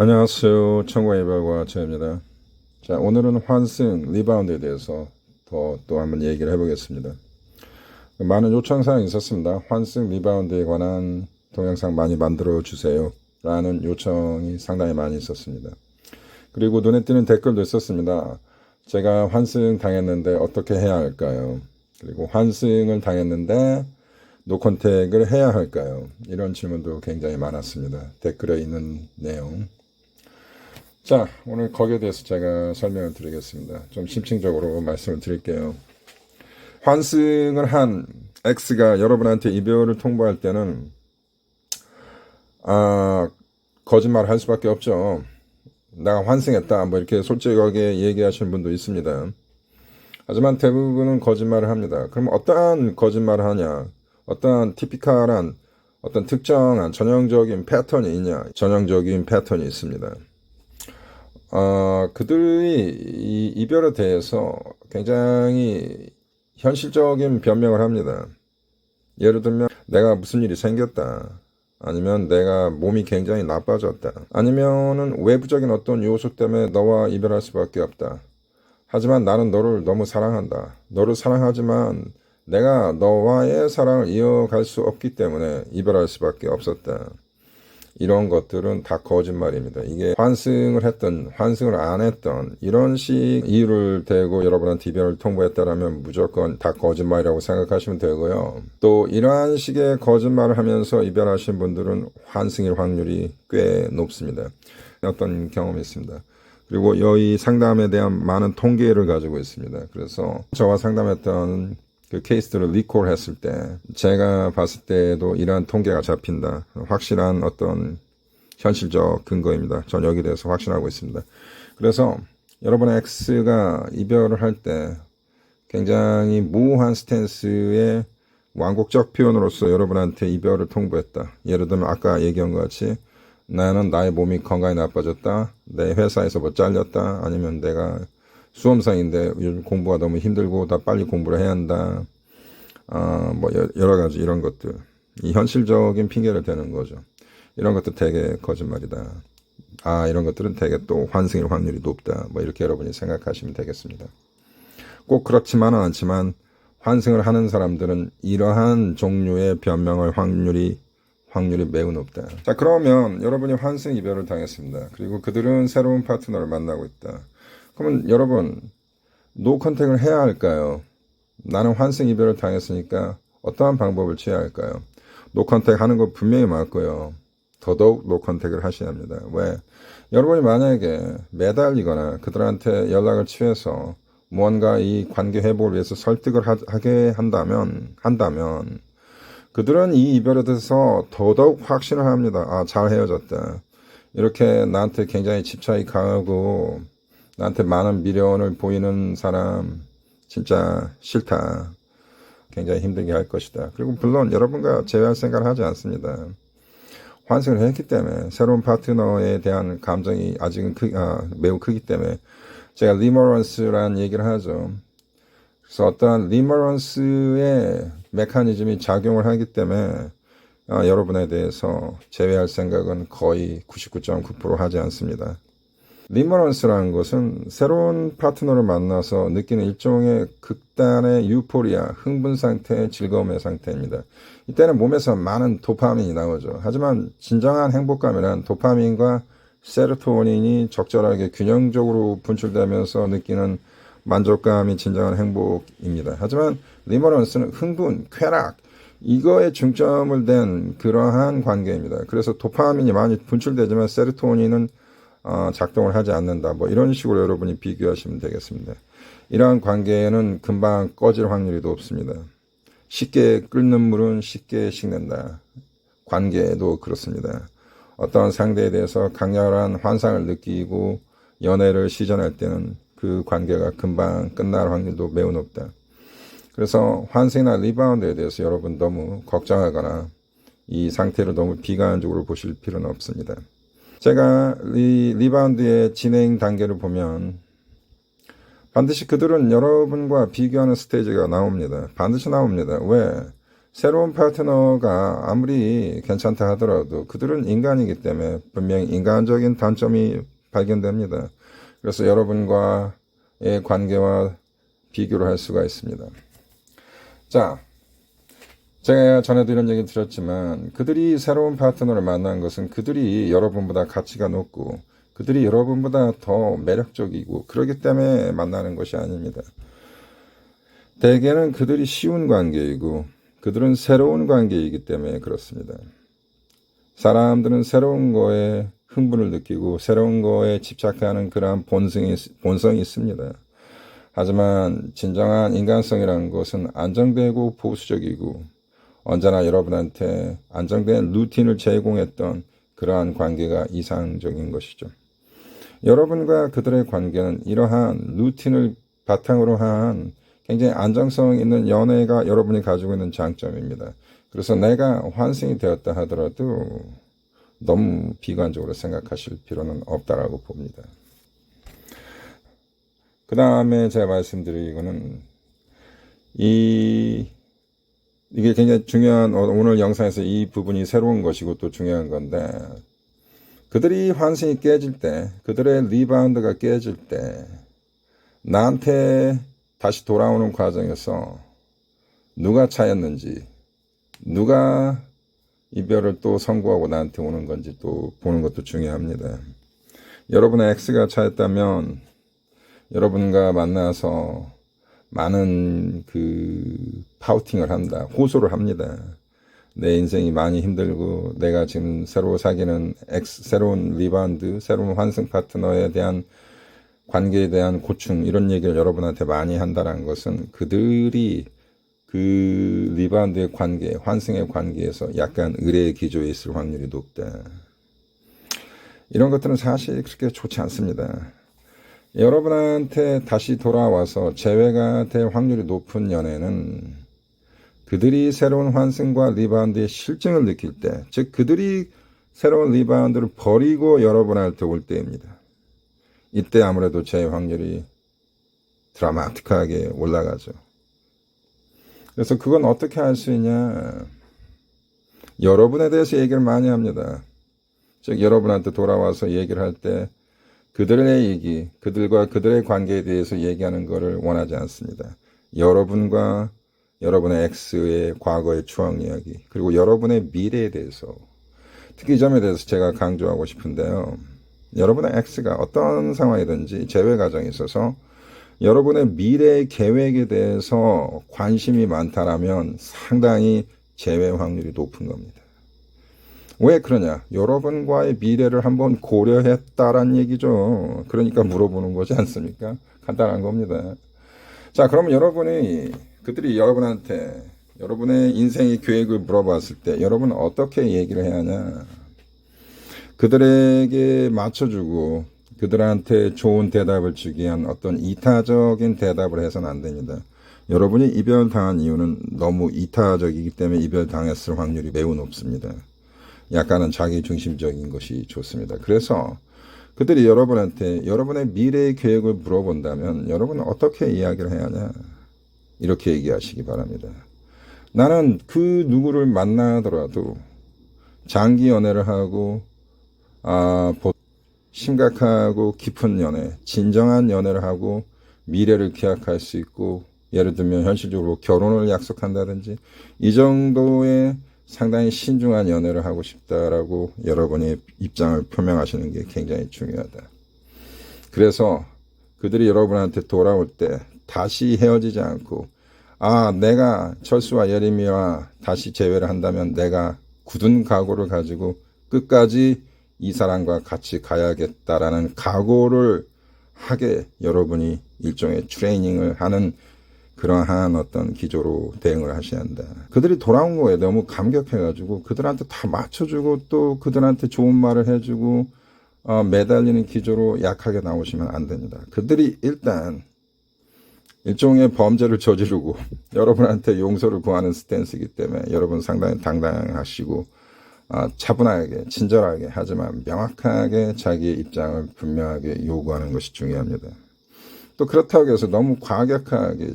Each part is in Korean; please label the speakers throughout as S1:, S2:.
S1: 안녕하세요. 청구의 이발과 최입니다. 자, 오늘은 환승, 리바운드에 대해서 또 한번 얘기를 해보겠습니다. 많은 요청사항이 있었습니다. 환승, 리바운드에 관한 동영상 많이 만들어 주세요 라는 요청이 상당히 많이 있었습니다. 그리고 눈에 띄는 댓글도 있었습니다. 제가 환승 당했는데 어떻게 해야 할까요? 그리고 환승을 당했는데 노컨택을 해야 할까요? 이런 질문도 굉장히 많았습니다. 댓글에 있는 내용. 자, 오늘 거기에 대해서 제가 설명을 드리겠습니다. 좀 심층적으로 말씀을 드릴게요. 환승을 한 X가 여러분한테 이별을 통보할 때는 거짓말을 할 수밖에 없죠. 내가 환승했다 뭐 이렇게 솔직하게 얘기하시는 분도 있습니다. 하지만 대부분은 거짓말을 합니다. 그럼 어떠한 거짓말을 하냐? 어떠한 티피컬한 어떤 특정한 전형적인 패턴이 있냐? 전형적인 패턴이 있습니다. 그들이 이 이별에 대해서 굉장히 현실적인 변명을 합니다. 예를 들면 내가 무슨 일이 생겼다. 아니면 내가 몸이 굉장히 나빠졌다. 아니면은 외부적인 어떤 요소 때문에 너와 이별할 수밖에 없다. 하지만 나는 너를 너무 사랑한다. 너를 사랑하지만 내가 너와의 사랑을 이어갈 수 없기 때문에 이별할 수밖에 없었다. 이런 것들은 다 거짓말입니다. 이게 환승을 했던 환승을 안 했던 이런 식 이유를 대고 여러분한테 이별을 통보했다라면 무조건 다 거짓말이라고 생각하시면 되고요. 또 이러한 식의 거짓말을 하면서 이별하신 분들은 환승일 확률이 꽤 높습니다. 어떤 경험이 있습니다. 그리고 이 상담에 대한 많은 통계를 가지고 있습니다. 그래서 저와 상담했던 그 케이스들을 리콜 했을 때 제가 봤을 때도 이러한 통계가 잡힌다. 확실한 어떤 현실적 근거입니다. 전 여기에 대해서 확신하고 있습니다. 그래서 여러분의 X가 이별을 할 때 굉장히 무모한 스탠스의 완곡적 표현으로서 여러분한테 이별을 통보했다. 예를 들면 아까 얘기한 것 같이 나는 나의 몸이 건강이 나빠졌다. 내 회사에서 뭐 잘렸다. 아니면 내가 수험생인데 요즘 공부가 너무 힘들고 다 빨리 공부를 해야 한다. 뭐 여러 가지 이런 것들. 이 현실적인 핑계를 대는 거죠. 이런 것도 되게 거짓말이다. 이런 것들은 되게 또 환승일 확률이 높다. 뭐 이렇게 여러분이 생각하시면 되겠습니다. 꼭 그렇지만은 않지만 환승을 하는 사람들은 이러한 종류의 변명할 확률이 매우 높다. 자, 그러면 여러분이 환승 이별을 당했습니다. 그리고 그들은 새로운 파트너를 만나고 있다. 그러면 여러분 노 컨택을 해야 할까요? 나는 환승 이별을 당했으니까 어떠한 방법을 취해야 할까요? 노 컨택 하는 거 분명히 맞고요. 더더욱 노 컨택을 하셔야 합니다. 왜? 여러분이 만약에 매달리거나 그들한테 연락을 취해서 무언가 이 관계 회복을 위해서 설득을 하게 한다면 그들은 이 이별에 대해서 더더욱 확신을 합니다. 잘 헤어졌다. 이렇게 나한테 굉장히 집착이 강하고 나한테 많은 미련을 보이는 사람 진짜 싫다. 굉장히 힘들게 할 것이다. 그리고 물론 여러분과 재회할 생각을 하지 않습니다. 환승을 했기 때문에 새로운 파트너에 대한 감정이 아직은 매우 크기 때문에 제가 리머런스라는 얘기를 하죠. 그래서 어떠한 리머런스의 메커니즘이 작용을 하기 때문에 여러분에 대해서 제외할 생각은 거의 99.9% 하지 않습니다. 리머런스라는 것은 새로운 파트너를 만나서 느끼는 일종의 극단의 유포리아, 흥분 상태, 즐거움의 상태입니다. 이때는 몸에서 많은 도파민이 나오죠. 하지만 진정한 행복감이란 도파민과 세로토닌이 적절하게 균형적으로 분출되면서 느끼는 만족감이 진정한 행복입니다. 하지만 리머런스는 흥분, 쾌락, 이거에 중점을 댄 그러한 관계입니다. 그래서 도파민이 많이 분출되지만 세로토닌은 작동을 하지 않는다. 뭐 이런 식으로 여러분이 비교하시면 되겠습니다. 이러한 관계에는 금방 꺼질 확률이 높습니다. 쉽게 끓는 물은 쉽게 식는다. 관계도 그렇습니다. 어떤 상대에 대해서 강렬한 환상을 느끼고 연애를 시전할 때는 그 관계가 금방 끝날 확률도 매우 높다. 그래서 환승이나 리바운드에 대해서 여러분 너무 걱정하거나 이 상태를 너무 비관적으로 보실 필요는 없습니다. 제가 리바운드의 진행 단계를 보면 반드시 그들은 여러분과 비교하는 스테이지가 나옵니다. 반드시 나옵니다. 왜? 새로운 파트너가 아무리 괜찮다 하더라도 그들은 인간이기 때문에 분명히 인간적인 단점이 발견됩니다. 그래서 여러분과의 관계와 비교를 할 수가 있습니다. 자, 제가 전에도 이런 얘기 드렸지만 그들이 새로운 파트너를 만난 것은 그들이 여러분보다 가치가 높고 그들이 여러분보다 더 매력적이고 그렇기 때문에 만나는 것이 아닙니다. 대개는 그들이 쉬운 관계이고 그들은 새로운 관계이기 때문에 그렇습니다. 사람들은 새로운 거에 흥분을 느끼고 새로운 거에 집착하는 그러한 본성이 있습니다. 하지만 진정한 인간성이라는 것은 안정되고 보수적이고 언제나 여러분한테 안정된 루틴을 제공했던 그러한 관계가 이상적인 것이죠. 여러분과 그들의 관계는 이러한 루틴을 바탕으로 한 굉장히 안정성 있는 연애가 여러분이 가지고 있는 장점입니다. 그래서 내가 환승이 되었다 하더라도 너무 비관적으로 생각하실 필요는 없다라고 봅니다. 그 다음에 제가 말씀드리고는 이게 굉장히 중요한, 오늘 영상에서 이 부분이 새로운 것이고 또 중요한 건데, 그들이 환승이 깨질 때, 그들의 리바운드가 깨질 때, 나한테 다시 돌아오는 과정에서 누가 차였는지, 누가 이별을 또 선고하고 나한테 오는 건지 또 보는 것도 중요합니다. 여러분의 X가 차였다면, 여러분과 만나서 많은 파우팅을 한다. 호소를 합니다. 내 인생이 많이 힘들고 내가 지금 새로 사귀는 새로운 리바운드, 새로운 환승 파트너에 대한 관계에 대한 고충 이런 얘기를 여러분한테 많이 한다는 것은 그들이 그 리바운드의 관계, 환승의 관계에서 약간 의뢰의 기조에 있을 확률이 높다. 이런 것들은 사실 그렇게 좋지 않습니다. 여러분한테 다시 돌아와서 재회가 될 확률이 높은 연애는 그들이 새로운 환승과 리바운드의 실증을 느낄 때, 즉 그들이 새로운 리바운드를 버리고 여러분한테 올 때입니다. 이때 아무래도 재회 확률이 드라마틱하게 올라가죠. 그래서 그건 어떻게 할 수 있냐? 여러분에 대해서 얘기를 많이 합니다. 즉 여러분한테 돌아와서 얘기를 할 때 그들의 얘기, 그들과 그들의 관계에 대해서 얘기하는 것을 원하지 않습니다. 여러분과 여러분의 X의 과거의 추억 이야기, 그리고 여러분의 미래에 대해서, 특히 이 점에 대해서 제가 강조하고 싶은데요. 여러분의 X가 어떤 상황이든지 재회 과정에 있어서 여러분의 미래의 계획에 대해서 관심이 많다라면 상당히 재회 확률이 높은 겁니다. 왜 그러냐? 여러분과의 미래를 한번 고려했다란 얘기죠. 그러니까 물어보는 거지 않습니까? 간단한 겁니다. 자, 그러면 그들이 여러분한테 여러분의 인생의 계획을 물어봤을 때 여러분은 어떻게 얘기를 해야 하냐? 그들에게 맞춰주고 그들한테 좋은 대답을 주기 위한 어떤 이타적인 대답을 해서는 안 됩니다. 여러분이 이별당한 이유는 너무 이타적이기 때문에 이별당했을 확률이 매우 높습니다. 약간은 자기중심적인 것이 좋습니다. 그래서 그들이 여러분한테 여러분의 미래의 계획을 물어본다면 여러분은 어떻게 이야기를 해야 하냐? 이렇게 얘기하시기 바랍니다. 나는 그 누구를 만나더라도 장기 연애를 하고 심각하고 깊은 연애, 진정한 연애를 하고 미래를 기약할 수 있고 예를 들면 현실적으로 결혼을 약속한다든지 이 정도의 상당히 신중한 연애를 하고 싶다라고 여러분의 입장을 표명하시는 게 굉장히 중요하다. 그래서 그들이 여러분한테 돌아올 때 다시 헤어지지 않고 내가 철수와 예림이와 다시 재회를 한다면 내가 굳은 각오를 가지고 끝까지 이 사람과 같이 가야겠다라는 각오를 하게 여러분이 일종의 트레이닝을 하는 그러한 어떤 기조로 대응을 하셔야 한다. 그들이 돌아온 거에 너무 감격해가지고 그들한테 다 맞춰주고 또 그들한테 좋은 말을 해주고 매달리는 기조로 약하게 나오시면 안 됩니다. 그들이 일단 일종의 범죄를 저지르고 여러분한테 용서를 구하는 스탠스이기 때문에 여러분 상당히 당당하시고 차분하게 친절하게 하지만 명확하게 자기의 입장을 분명하게 요구하는 것이 중요합니다. 또 그렇다고 해서 너무 과격하게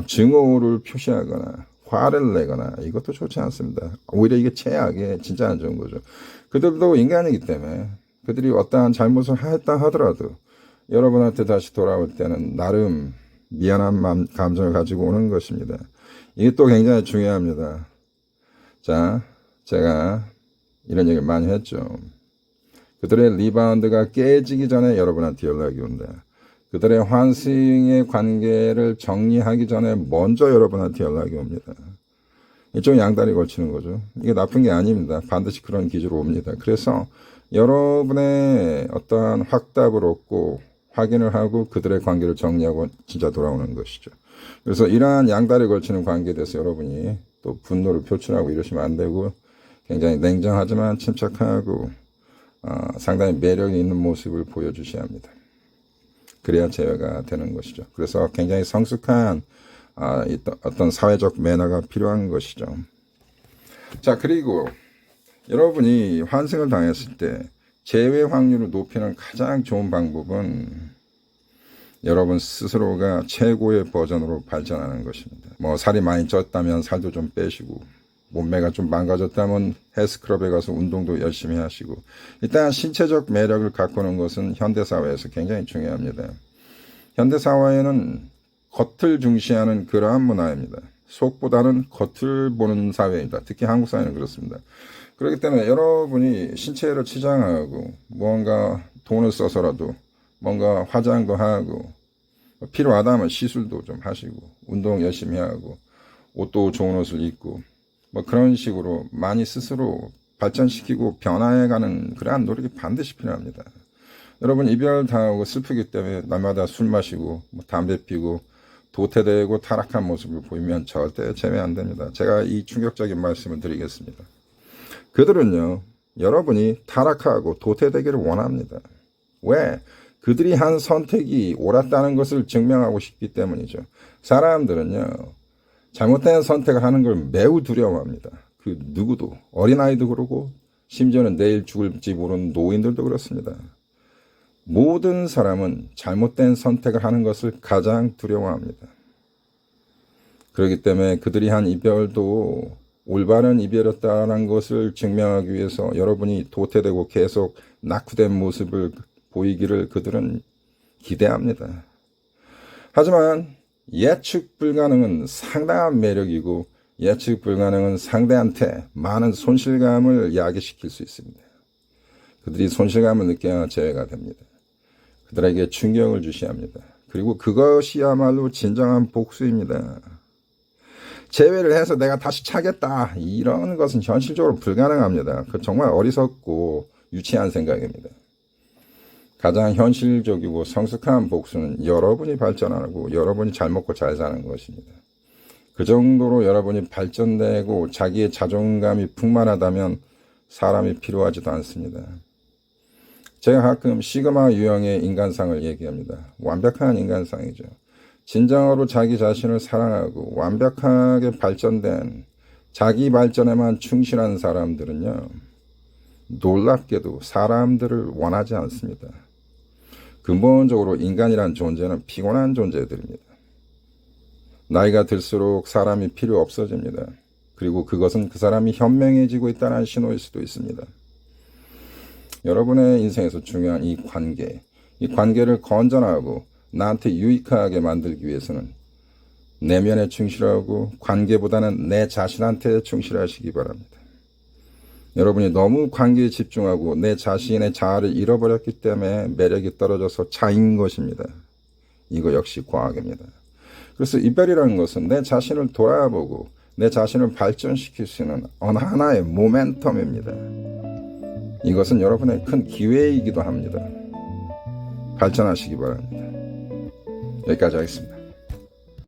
S1: 증오를 표시하거나 화를 내거나 이것도 좋지 않습니다. 오히려 이게 최악의 진짜 안 좋은 거죠. 그들도 인간이기 때문에 그들이 어떠한 잘못을 했다 하더라도 여러분한테 다시 돌아올 때는 나름 미안한 감정을 가지고 오는 것입니다. 이게 또 굉장히 중요합니다. 자, 제가 이런 얘기를 많이 했죠. 그들의 리바운드가 깨지기 전에 여러분한테 연락이 온다. 그들의 환승의 관계를 정리하기 전에 먼저 여러분한테 연락이 옵니다. 일종의 양다리 걸치는 거죠. 이게 나쁜 게 아닙니다. 반드시 그런 기조로 옵니다. 그래서 여러분의 어떠한 확답을 얻고 확인을 하고 그들의 관계를 정리하고 진짜 돌아오는 것이죠. 그래서 이러한 양다리 걸치는 관계에 대해서 여러분이 또 분노를 표출하고 이러시면 안 되고 굉장히 냉정하지만 침착하고 상당히 매력이 있는 모습을 보여주셔야 합니다. 그래야 제외가 되는 것이죠. 그래서 굉장히 성숙한 어떤 사회적 매너가 필요한 것이죠. 자, 그리고 여러분이 환승을 당했을 때 재회 확률을 높이는 가장 좋은 방법은 여러분 스스로가 최고의 버전으로 발전하는 것입니다. 뭐 살이 많이 쪘다면 살도 좀 빼시고 몸매가 좀 망가졌다면 헬스클럽에 가서 운동도 열심히 하시고 일단 신체적 매력을 가꾸는 것은 현대사회에서 굉장히 중요합니다. 현대사회는 겉을 중시하는 그러한 문화입니다. 속보다는 겉을 보는 사회입니다. 특히 한국 사회는 그렇습니다. 그렇기 때문에 여러분이 신체를 치장하고 뭔가 돈을 써서라도 뭔가 화장도 하고 필요하다면 시술도 좀 하시고 운동 열심히 하고 옷도 좋은 옷을 입고 뭐 그런 식으로 많이 스스로 발전시키고 변화해가는 그러한 노력이 반드시 필요합니다. 여러분 이별 당하고 슬프기 때문에 날마다 술 마시고 뭐 담배 피고 도태되고 타락한 모습을 보이면 절대 제외 안 됩니다. 제가 이 충격적인 말씀을 드리겠습니다. 그들은요 여러분이 타락하고 도태되기를 원합니다. 왜? 그들이 한 선택이 옳았다는 것을 증명하고 싶기 때문이죠. 사람들은요 잘못된 선택을 하는 걸 매우 두려워합니다. 그 누구도 어린아이도 그러고 심지어는 내일 죽을지 모르는 노인들도 그렇습니다. 모든 사람은 잘못된 선택을 하는 것을 가장 두려워합니다. 그렇기 때문에 그들이 한 이별도 올바른 이별이었다는 것을 증명하기 위해서 여러분이 도태되고 계속 낙후된 모습을 보이기를 그들은 기대합니다. 하지만 예측 불가능은 상당한 매력이고 예측 불가능은 상대한테 많은 손실감을 야기시킬 수 있습니다. 그들이 손실감을 느껴야 재회가 됩니다. 그들에게 충격을 주셔야 합니다. 그리고 그것이야말로 진정한 복수입니다. 재회를 해서 내가 다시 차겠다 이런 것은 현실적으로 불가능합니다. 그 정말 어리석고 유치한 생각입니다. 가장 현실적이고 성숙한 복수는 여러분이 발전하고 여러분이 잘 먹고 잘 사는 것입니다. 그 정도로 여러분이 발전되고 자기의 자존감이 풍만하다면 사람이 필요하지도 않습니다. 제가 가끔 시그마 유형의 인간상을 얘기합니다. 완벽한 인간상이죠. 진정으로 자기 자신을 사랑하고 완벽하게 발전된 자기 발전에만 충실한 사람들은요. 놀랍게도 사람들을 원하지 않습니다. 근본적으로 인간이란 존재는 피곤한 존재들입니다. 나이가 들수록 사람이 필요 없어집니다. 그리고 그것은 그 사람이 현명해지고 있다는 신호일 수도 있습니다. 여러분의 인생에서 중요한 이 관계를 건전하고 나한테 유익하게 만들기 위해서는 내면에 충실하고 관계보다는 내 자신한테 충실하시기 바랍니다. 여러분이 너무 관계에 집중하고 내 자신의 자아를 잃어버렸기 때문에 매력이 떨어져서 차인 것입니다. 이거 역시 과학입니다. 그래서 이별이라는 것은 내 자신을 돌아보고 내 자신을 발전시킬 수 있는 어느 하나의 모멘텀입니다. 이것은 여러분의 큰 기회이기도 합니다. 발전하시기 바랍니다. 여기까지 하겠습니다.